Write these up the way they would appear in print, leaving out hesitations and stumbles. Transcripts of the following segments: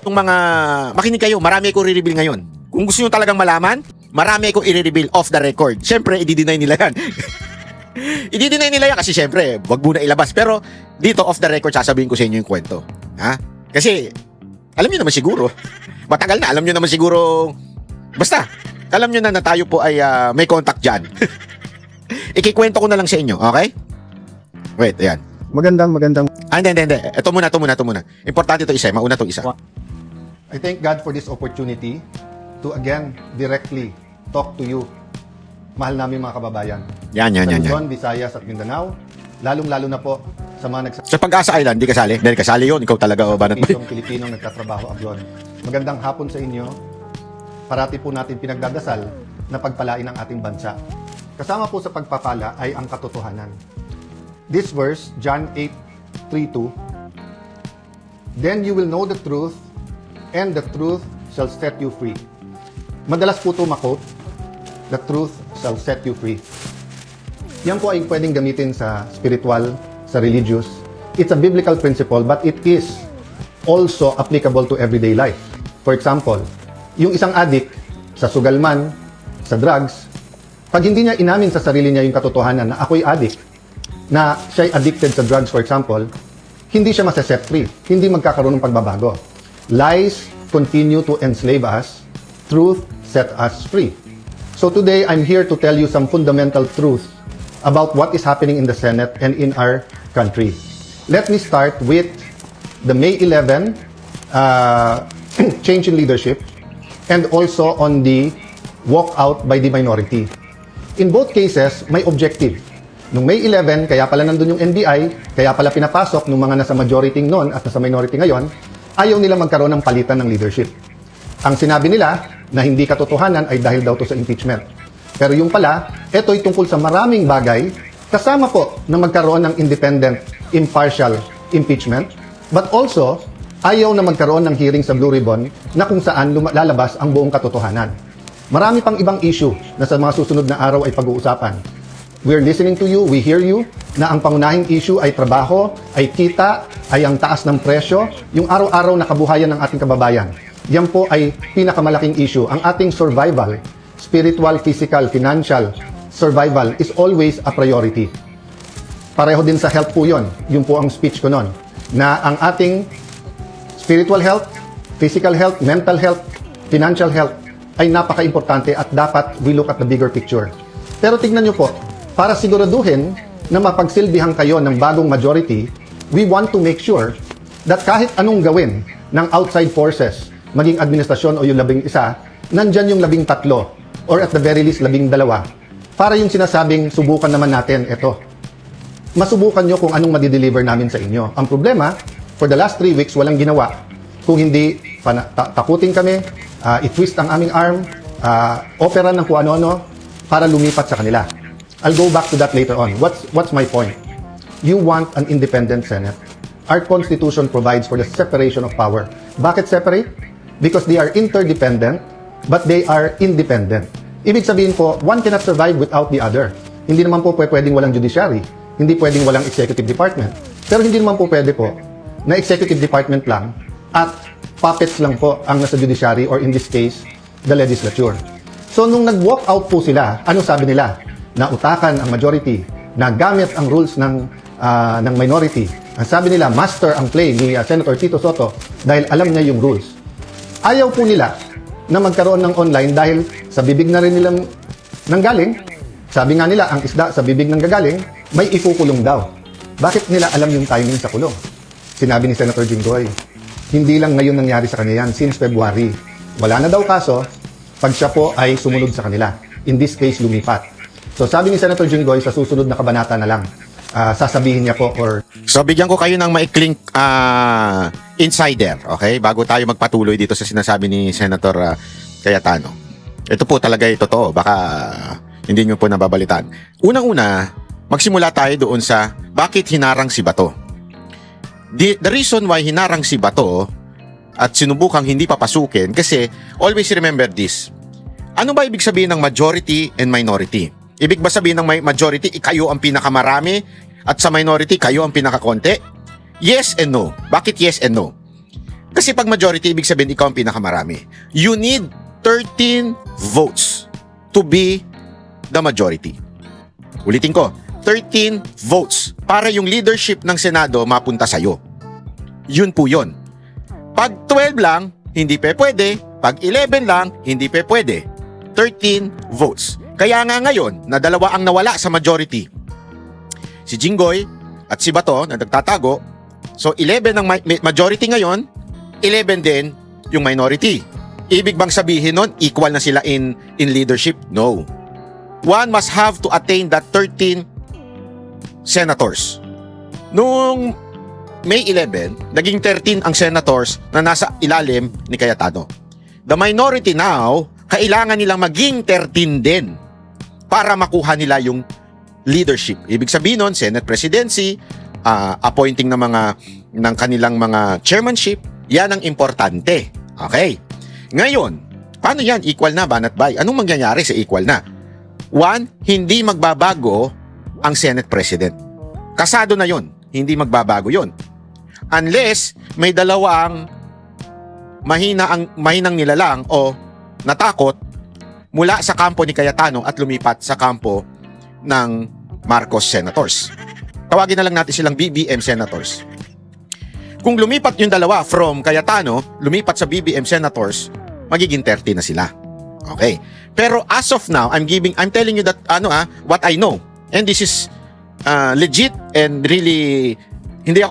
Yung mga, makinig kayo, marami akong i-reveal ngayon. Kung gusto nyo talagang malaman, marami akong i-reveal off the record. Siyempre, i-deny nila yan. I-deny nila yan kasi siyempre, wag muna ilabas. Pero dito, off the record, sasabihin ko sa inyo yung kwento. Ha? Kasi, alam nyo naman siguro. Matagal na, alam nyo naman siguro. Basta, alam nyo na tayo po ay may contact dyan. Ikikwento ko na lang sa inyo, okay? Wait, ayan. Magandang. Hindi. Ito muna. Importante ito isa, mauna itong isa. I thank God for this opportunity to again directly talk to you. Mahal namin mga kababayan. Yan. Sa Luzon, Visayas at Mindanao, lalong-lalo na po sa mga Sa Pag-asa Island, di kasali? Dahil kasali yun, ikaw talaga o banat mo. Pilipinong nagtatrabaho abroad. Magandang hapon sa inyo. Parati po natin pinagdadasal na pagpalain ang ating bansa. Kasama po sa pagpapala ay ang katotohanan. This verse, John 8:3-2, "Then you will know the truth, and the truth shall set you free." Madalas po ito makot, "The truth shall set you free." Yan po ay pwedeng gamitin sa spiritual, sa religious. It's a biblical principle, but it is also applicable to everyday life. For example, yung isang addict sa sugalman, sa drugs, pag hindi niya inamin sa sarili niya yung katotohanan na ako'y addict, na siya'y addicted sa drugs, for example, hindi siya masaset free. Hindi magkakaroon ng pagbabago. Lies continue to enslave us. Truth set us free. So today, I'm here to tell you some fundamental truths about what is happening in the Senate and in our country. Let me start with the May 11 change in leadership and also on the walkout by the minority. In both cases, may objective. Nung May 11, kaya pala nandun yung NBI, kaya pala pinapasok ng mga nasa majority noon at nasa minority ngayon, ayaw nila magkaroon ng palitan ng leadership. Ang sinabi nila na hindi katotohanan ay dahil daw to sa impeachment. Pero yung pala, ito'y tungkol sa maraming bagay, kasama po na magkaroon ng independent, impartial impeachment, but also, ayaw na magkaroon ng hearing sa Blue Ribbon na kung saan lalabas ang buong katotohanan. Marami pang ibang issue na sa mga susunod na araw ay pag-uusapan. We're listening to you, we hear you, na ang pangunahing issue ay trabaho, ay kita, ay ang taas ng presyo, yung araw-araw na kabuhayan ng ating kababayan. Yan po ay pinakamalaking issue. Ang ating survival, spiritual, physical, financial survival is always a priority. Pareho din sa health po yun. Yun po ang speech ko nun. Na ang ating spiritual health, physical health, mental health, financial health ay napaka-importante at dapat we look at the bigger picture. Pero tignan nyo po, para siguraduhin na mapagsilbihan kayo ng bagong majority, we want to make sure that kahit anong gawin ng outside forces, maging administrasyon o yung 11, nandyan yung 13 or at the very least 12 para yung sinasabing subukan naman natin ito. Masubukan nyo kung anong madideliver namin sa inyo. Ang problema, for the last 3 weeks, walang ginawa. Kung hindi, takutin kami, i-twist ang aming arm, opera ng kung ano-ano para lumipat sa kanila. I'll go back to that later on. What's my point? You want an independent Senate. Our Constitution provides for the separation of power. Bakit separate? Because they are interdependent, but they are independent. Ibig sabihin po, one cannot survive without the other. Hindi naman po pwedeng walang judiciary. Hindi pwedeng walang executive department. Pero hindi naman po pwede po na executive department lang at puppets lang po ang nasa judiciary or in this case, the legislature. So nung nag-walk out po sila, ano sabi nila? Na utakan ang majority, na gamit ang rules ng minority. Ang sabi nila, master ang play ni Senator Tito Sotto dahil alam niya yung rules. Ayaw po nila na magkaroon ng online dahil sa bibig na rin nilang nanggaling. Sabi nga nila, ang isda sa bibig nang gagaling, may ikukulong daw. Bakit nila alam yung timing sa kulong? Sinabi ni Senator Jinggoy, hindi lang ngayon nangyari sa kanya yan, since February. Wala na daw kaso, pag siya po ay sumunod sa kanila. In this case, lumipat. So sabi ni Senator Jinggoy, sa susunod na kabanata na lang, sasabihin niya po or... So bigyan ko kayo ng maikling insider, okay? Bago tayo magpatuloy dito sa sinasabi ni Senator Cayetano. Ito po talaga ay totoo, baka hindi nyo po nababalitaan. Unang-una, magsimula tayo doon sa bakit hinarang si Bato. The reason why hinarang si Bato at sinubukang hindi papasukin kasi always remember this. Ano ba ibig sabihin ng majority and minority? Ibig ba sabihin ng majority, kayo ang pinakamarami at sa minority, kayo ang pinakakonti? Yes and no. Bakit yes and no? Kasi pag majority, ibig sabihin ikaw ang pinakamarami. You need 13 votes to be the majority. Ulitin ko, 13 votes para yung leadership ng Senado mapunta sa'yo. Yun po yun. Pag 12 lang, hindi pwede. Pag 11 lang, hindi pwede. 13 votes. Kaya nga ngayon, na dalawa ang nawala sa majority. Si Jinggoy at si Bato na nagtatago. So 11 ang majority ngayon, 11 din yung minority. Ibig bang sabihin nun, equal na sila in leadership? No. One must have to attain that 13 senators. Noong May 11, naging 13 ang senators na nasa ilalim ni Cayetano. The minority now, kailangan nilang maging 13 din para makuha nila yung leadership. Ibig sabihin nun, Senate presidency, appointing ng kanilang mga chairmanship, yan ang importante. Okay. Ngayon, paano yan? Equal na, banat bay? Anong mangyayari sa equal na? One, hindi magbabago ang Senate President. Kasado na yon, hindi magbabago yon. Unless may dalawang mahinang nilalang o natakot mula sa kampo ni Cayetano at lumipat sa kampo ng Marcos Senators. Tawagin na lang natin silang BBM Senators. Kung lumipat yung dalawa from Cayetano, lumipat sa BBM Senators, magiging 30 na sila. Okay. Pero as of now, I'm telling you that what I know. And this is legit and really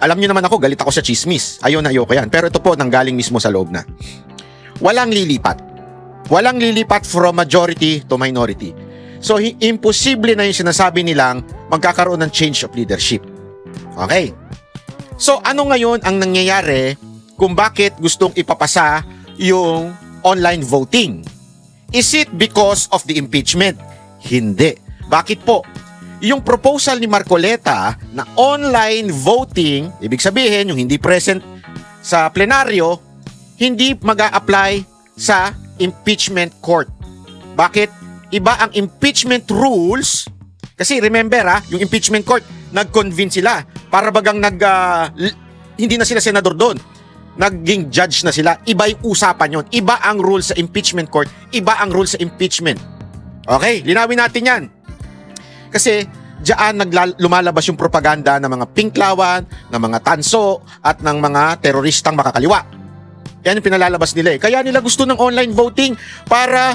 alam niyo naman ako, galit ako sa chismis. Ayoko yan. Pero ito po nanggaling mismo sa loob na. Walang lilipat. Walang lilipat from majority to minority. So imposible na yung sinasabi nilang magkakaroon ng change of leadership. Okay. So ano ngayon ang nangyayari kung bakit gustong ipapasa yung online voting? Is it because of the impeachment? Hindi. Bakit po? Yung proposal ni Marcoleta na online voting, ibig sabihin yung hindi present sa plenaryo, hindi mag-a-apply sa impeachment court. Bakit? Iba ang impeachment rules. Kasi remember yung impeachment court, nag-convince sila. Para bagang hindi na sila senador doon. Naging judge na sila. Iba yung usapan yon. Iba ang rules sa impeachment court. Iba ang rules sa impeachment. Okay, linawin natin yan. Kasi diyan lumalabas yung propaganda ng mga pinklawan, ng mga tanso, at ng mga teroristang makakaliwa. Yan yung pinalalabas nila. Kaya nila gusto ng online voting para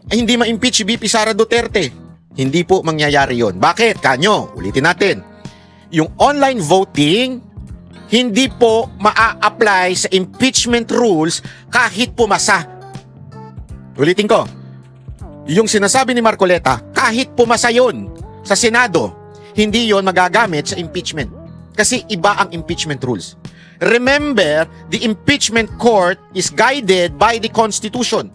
hindi ma-impeach si BP Sara Duterte. Hindi po mangyayari yon. Bakit? Kanyo, ulitin natin. Yung online voting, hindi po maa-apply sa impeachment rules kahit pumasa. Ulitin ko. Yung sinasabi ni Marcoleta, kahit pumasa yun sa Senado, hindi yon magagamit sa impeachment. Kasi iba ang impeachment rules. Remember, the impeachment court is guided by the Constitution.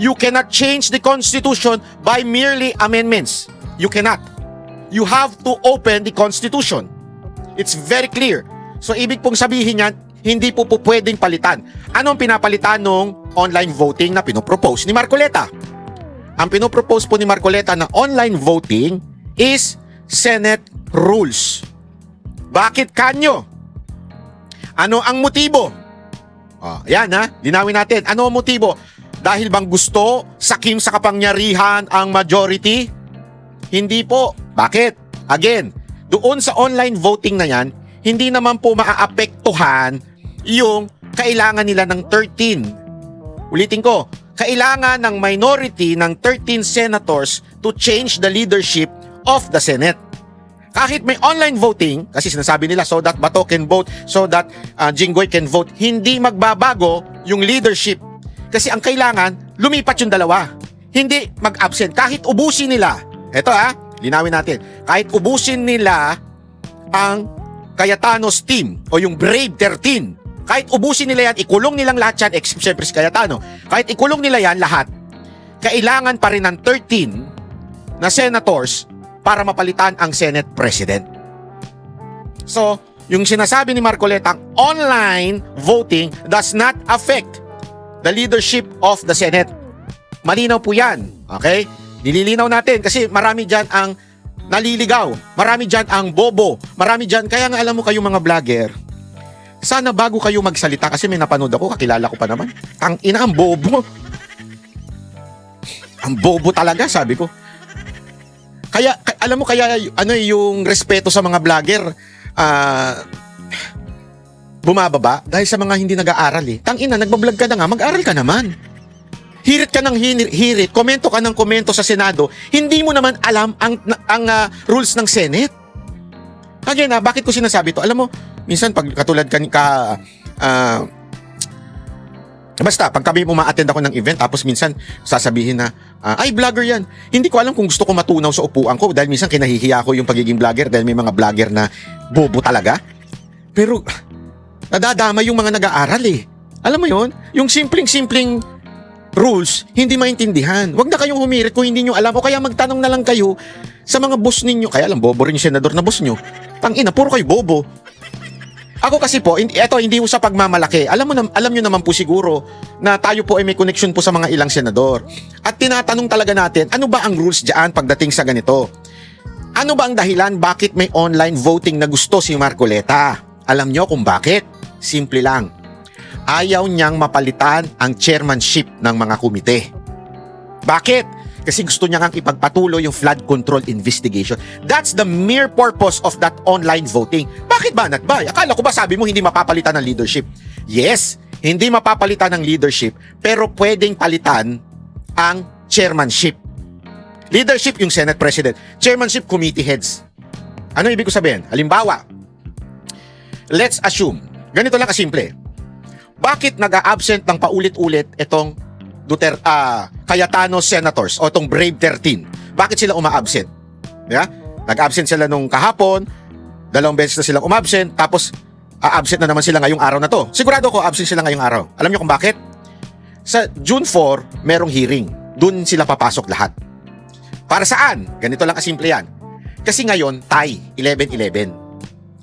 You cannot change the Constitution by merely amendments. You cannot. You have to open the Constitution. It's very clear. So, ibig pong sabihin yan, hindi po pwedeng palitan. Anong pinapalitan ng online voting na pinopropose ni Marcoleta? Ang pinopropose po ni Marcoleta na online voting is Senate rules. Bakit kanyo? Ano ang motibo? Yan linawin natin. Ano ang motibo? Dahil bang gusto sakim sa kapangyarihan ang majority? Hindi po. Bakit? Again, doon sa online voting na yan, hindi naman po maaapektuhan yung kailangan nila ng 13. Ulitin ko, kailangan ng minority ng 13 senators to change the leadership of the Senate. Kahit may online voting, kasi sinasabi nila so that Bato can vote, so that Jinggoy can vote, hindi magbabago yung leadership. Kasi ang kailangan, lumipat yung dalawa. Hindi mag-absent. Kahit ubusin nila, eto linawin natin, kahit ubusin nila ang Cayetano's team o yung Brave 13, kahit ubusin nila yan, ikulong nilang lahat yan, except syempre si Cayetano, kahit ikulong nila yan lahat, kailangan pa rin ng 13 na senators para mapalitan ang Senate President. So, yung sinasabi ni Marcoleta, online voting does not affect the leadership of the Senate. Malinaw po yan. Okay? Nililinaw natin kasi marami dyan ang naliligaw. Marami dyan ang bobo. Marami dyan, kaya nga alam mo kayo mga vlogger, sana bago kayo magsalita, kasi may napanood ako, kakilala ko pa naman. Ang ina, ang bobo. Ang bobo talaga, sabi ko. Kaya, alam mo, kaya ano yung respeto sa mga vlogger, bumababa dahil sa mga hindi nag-aaral eh. Tangina, nagbablog ka na nga, mag-aral ka naman. Hirit ka ng hirit, komento ka ng komento sa Senado, hindi mo naman alam ang rules ng Senate. Again, bakit ko sinasabi to? Alam mo, minsan pag katulad basta, pag kami uma-attend ako ng event, tapos minsan sasabihin na, ay, vlogger yan. Hindi ko alam kung gusto ko matunaw sa upuan ko dahil minsan kinahihiya ko yung pagiging vlogger dahil may mga vlogger na bobo talaga. Pero, nadadama yung mga nag-aaral eh. Alam mo yon, yung simpleng rules, hindi maintindihan. Huwag na kayong humirit kung hindi nyo alam o kaya magtanong na lang kayo sa mga boss ninyo. Kaya alam, bobo rin yung senador na boss nyo. Tangina, puro kayo bobo. Ako kasi po, eto, hindi ko sa pagmamalaki. Alam nyo naman po siguro na tayo po ay may connection po sa mga ilang senador. At tinatanong talaga natin, ano ba ang rules dyan pagdating sa ganito? Ano ba ang dahilan bakit may online voting na gusto si Marcoleta? Alam nyo kung bakit? Simple lang. Ayaw niyang mapalitan ang chairmanship ng mga komite. Bakit? Kasi gusto niya ngang ipagpatuloy yung flood control investigation. That's the mere purpose of that online voting. Bakit ba, Natbay? Akala ko ba sabi mo hindi mapapalitan ng leadership? Yes, hindi mapapalitan ng leadership, pero pwedeng palitan ang chairmanship. Leadership yung Senate President. Chairmanship, committee heads. Ano ibig ko sabihin? Halimbawa, let's assume, ganito lang kasimple. Bakit nag-a-absent ng paulit-ulit itong Cayetano senators o itong Brave 13? Bakit sila uma-absent? Yeah? Nag-absent sila nung kahapon, 2 beses na silang umabsent, tapos absent na naman sila ngayong araw na to. Sigurado ko absent sila ngayong araw. Alam niyo kung bakit? Sa June 4, merong hearing. Doon sila papasok lahat. Para saan? Ganito lang kasimple yan. Kasi ngayon, tie, 11-11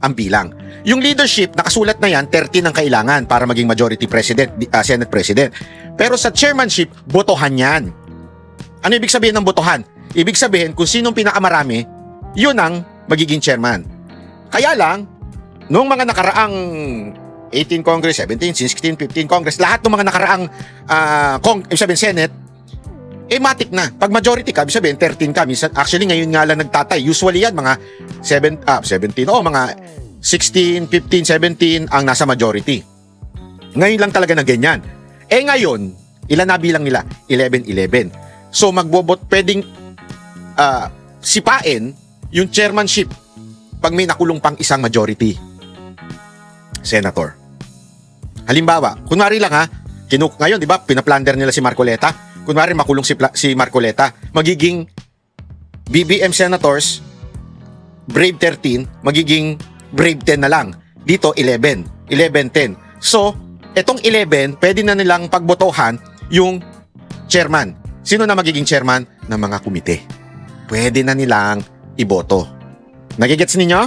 ang bilang. Yung leadership, nakasulat na yan, 13 ang kailangan para maging majority president, Senate president. Pero sa chairmanship, botohan yan. Ano ibig sabihin ng botohan? Ibig sabihin, kung sinong pinakamarami, yun ang magiging chairman. Kaya lang, noong mga nakaraang 18 Congress, 17, 16, 15 Congress, lahat ng mga nakaraang Senate, matik na. Pag majority ka, ibig sabihin, 13 ka. Actually, ngayon nga lang nagtatay. Usually yan, mga 17, mga 16, 15, 17 ang nasa majority. Ngayon lang talaga na ganyan. Ngayon, ilan na bilang nila? 11-11. So pwedeng sipain yung chairmanship pag may nakulong pang isang majority senator. Halimbawa, kunwari lang ngayon, di ba, pinaplander nila si Marcoleta. Kunwari makulong si Marcoleta, magiging BBM senators, Brave 13, magiging Brave 10 na lang. Dito, 11. 11-10. So, etong 11, pwede na nilang pagbotohan yung chairman. Sino na magiging chairman? Ng mga komite. Pwede na nilang iboto. Nagigets ninyo?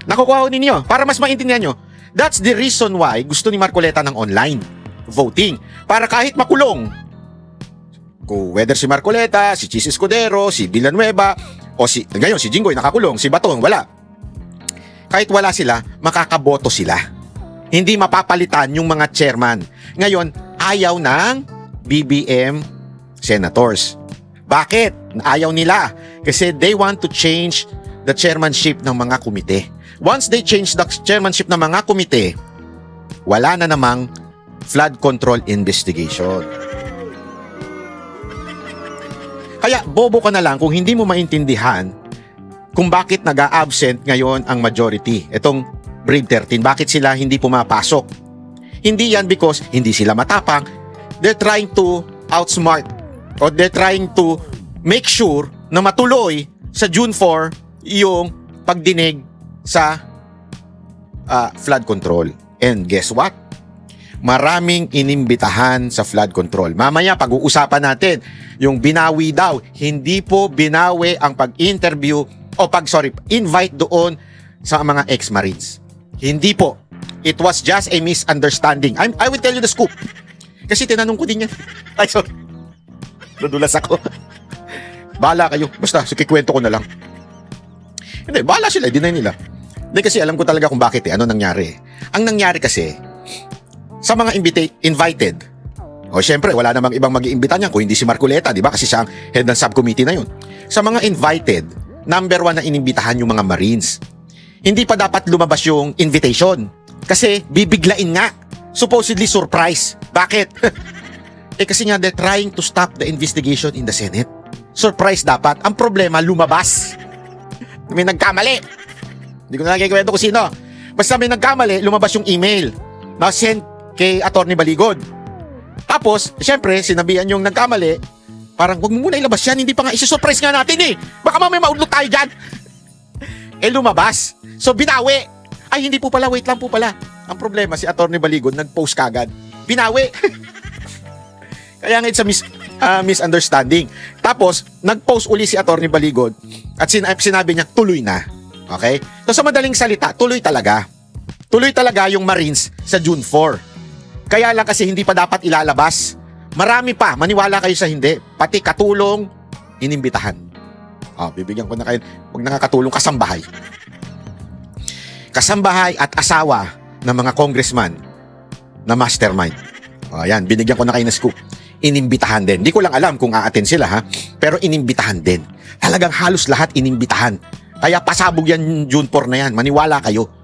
Nakukuha ninyo? Para mas maintindihan nyo. That's the reason why gusto ni Marcoleta ng online voting. Para kahit makulong, whether si Marcoleta, si Chis Escudero, si Villanueva, o ngayon si Jinggoy nakakulong, si Batong wala. Kahit wala sila, makakaboto sila. Hindi mapapalitan yung mga chairman. Ngayon, ayaw ng BBM senators. Bakit? Ayaw nila. Kasi they want to change the chairmanship ng mga komite. Once they change the chairmanship ng mga komite, wala na namang flood control investigation. Kaya bobo ka na lang kung hindi mo maintindihan kung bakit nag-a-absent ngayon ang majority. Itong Brave 13, bakit sila hindi pumapasok? Hindi yan because hindi sila matapang. They're trying to outsmart or they're trying to make sure na matuloy sa June 4 yung pagdinig sa flood control. And guess what? Maraming inimbitahan sa flood control. Mamaya pag-uusapan natin yung binawi daw. Hindi po binawi ang pag-interview invite doon sa mga ex-Marines. Hindi po. It was just a misunderstanding. I will tell you the scoop. Kasi tinanong ko din yan. Ay, sorry. Nadulas ako. Bahala kayo. Basta, sikikwento ko na lang. Hindi, bahala sila. Deny nila. Hindi kasi alam ko talaga kung bakit ano nangyari. Ang nangyari kasi, sa mga invited, o syempre, wala namang ibang mag-iimbita niyan kung hindi si Marcoleta, di ba? Kasi siya ang head ng subcommittee na yun. Sa mga invited, number 1 na inimbitahan yung mga Marines. Hindi pa dapat lumabas yung invitation. Kasi bibiglain nga. Supposedly surprise. Bakit? Kasi nga they're trying to stop the investigation in the Senate. Surprise dapat. Ang problema, lumabas. May nagkamali. Hindi ko na nakikikwento kung sino. Basta may nagkamali, lumabas yung email na sent kay Atty. Baligod. Tapos, syempre, sinabihan yung nagkamali, parang wag mo muna ilabas yan, hindi pa nga isi-surprise nga natin eh. Baka mamaya maudlot tayo dyan. Lumabas. So, binawi. Ay, hindi po pala, wait lang po pala. Ang problema, si Atty. Baligod, nag-post kagad. Binawi. Kaya nga it's a misunderstanding. Tapos, nag-post uli si Atty. Baligod at sinabi niya, tuloy na. Okay? So, sa madaling salita, tuloy talaga. Tuloy talaga yung Marines sa June 4. Kaya lang kasi hindi pa dapat ilalabas. Marami pa, maniwala kayo sa hindi. Pati katulong, inimbitahan. Bibigyan ko na kayo. Huwag nakakatulong, kasambahay. Kasambahay at asawa ng mga congressman na mastermind. Ayan, binigyan ko na kayo ng scoop. Inimbitahan din. Hindi ko lang alam kung a-attend sila ha, pero inimbitahan din. Talagang halos lahat inimbitahan. Kaya pasabog yan June 4 na yan. Maniwala kayo.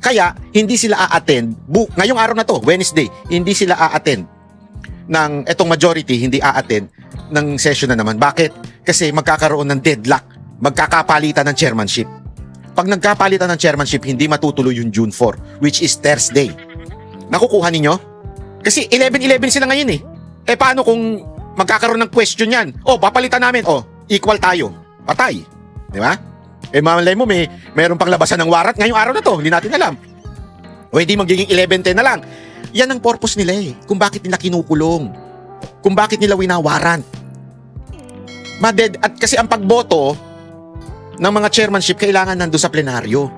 Kaya, hindi sila a-attend. Ngayong araw na to, Wednesday, hindi sila a-attend ng etong majority, hindi a-attend ng session na naman. Bakit? Kasi magkakaroon ng deadlock. Magkakapalitan ng chairmanship. Pag nagkapalitan ng chairmanship, hindi matutuloy yung June 4, which is Thursday. Nakukuha ninyo? Kasi 11-11 sila ngayon eh. Paano kung magkakaroon ng question yan? Papalitan namin. Equal tayo. Patay. Di ba? Malay mo, meron pang labasan ng warat ngayong araw na to. Hindi natin alam. O hindi magiging 11-10 na lang. Yan ang purpose nila eh. Kung bakit nila kinukulong. Kung bakit nila winawarant. At kasi ang pagboto ng mga chairmanship kailangan nandun sa plenaryo.